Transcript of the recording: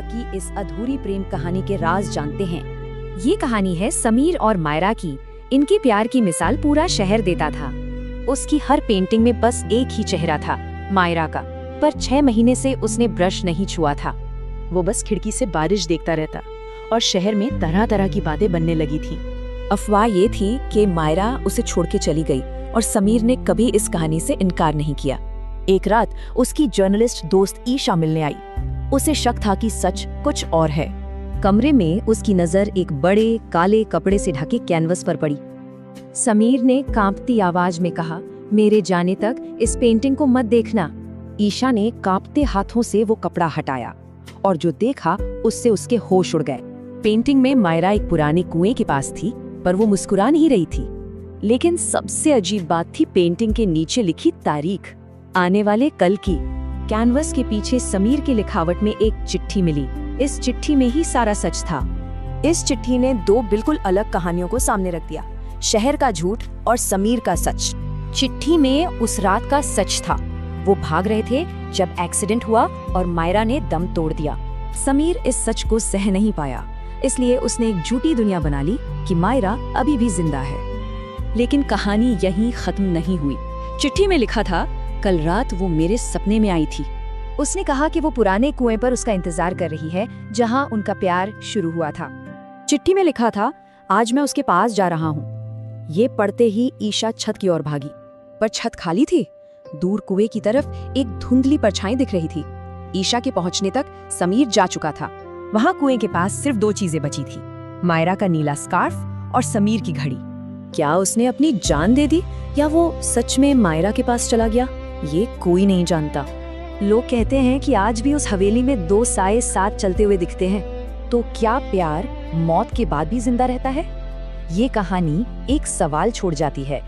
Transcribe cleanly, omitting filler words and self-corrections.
की इस अधूरी प्रेम कहानी के राज जानते हैं। ये कहानी है समीर और मायरा की। इनके प्यार की मिसाल पूरा शहर देता था। उसकी हर पेंटिंग में बस एक ही चेहरा था, मायरा का। पर 6 महीने से उसने ब्रश नहीं छुआ था। वो बस खिड़की से बारिश देखता रहता और शहर में तरह तरह की बातें बनने लगी थी। अफवाह ये थी कि मायरा उसे छोड़ के चली गई और समीर ने कभी इस कहानी से इनकार नहीं किया। एक रात उसकी जर्नलिस्ट दोस्त ईशा मिलने आई। उसे शक था कि सच कुछ और है। कमरे में उसकी नजर एक बड़े काले कपड़े से ढके कैनवस पर पड़ी। समीर ने कांपती आवाज में कहा, मेरे जाने तक इस पेंटिंग को मत देखना। ईशा ने कांपते हाथों से वो कपड़ा हटाया और जो देखा उससे उसके होश उड़ गए। पेंटिंग में मायरा एक पुराने कुएं के पास थी, पर वो मुस्कुरा नहीं रही थी। लेकिन सबसे अजीब बात थी पेंटिंग के नीचे लिखी तारीख, आने वाले कल की। कैनवस के पीछे समीर की लिखावट में एक चिट्ठी मिली। इस चिट्ठी में ही सारा सच था। इस चिट्ठी ने 2 बिल्कुल अलग कहानियों को सामने रख दिया, शहर का झूठ और समीर का सच। चिट्ठी में उस रात का सच था। वो भाग रहे थे जब एक्सीडेंट हुआ और मायरा ने दम तोड़ दिया। समीर इस सच को सह नहीं पाया, इसलिए उसने एक झूठी दुनिया बना ली कि मायरा अभी भी जिंदा है। लेकिन कहानी यहीं खत्म नहीं हुई। चिट्ठी में लिखा था, कल रात वो मेरे सपने में आई थी। उसने कहा कि वो पुराने कुएं पर उसका इंतजार कर रही है, जहां उनका प्यार शुरू हुआ था। चिट्ठी में लिखा था, आज मैं उसके पास जा रहा हूँ। ये पढ़ते ही ईशा छत की ओर भागी, पर छत खाली थी। दूर कुएं की तरफ एक धुंधली परछाई दिख रही थी। ईशा के पहुंचने तक समीर जा चुका था। वहां कुएं के पास सिर्फ 2 चीजें बची थी, मायरा का नीला स्कार्फ और समीर की घड़ी। क्या उसने अपनी जान दे दी या वो सच में मायरा के पास चला गया, ये कोई नहीं जानता। लोग कहते हैं कि आज भी उस हवेली में 2 साए साथ चलते हुए दिखते हैं। तो क्या प्यार मौत के बाद भी जिंदा रहता है? ये कहानी एक सवाल छोड़ जाती है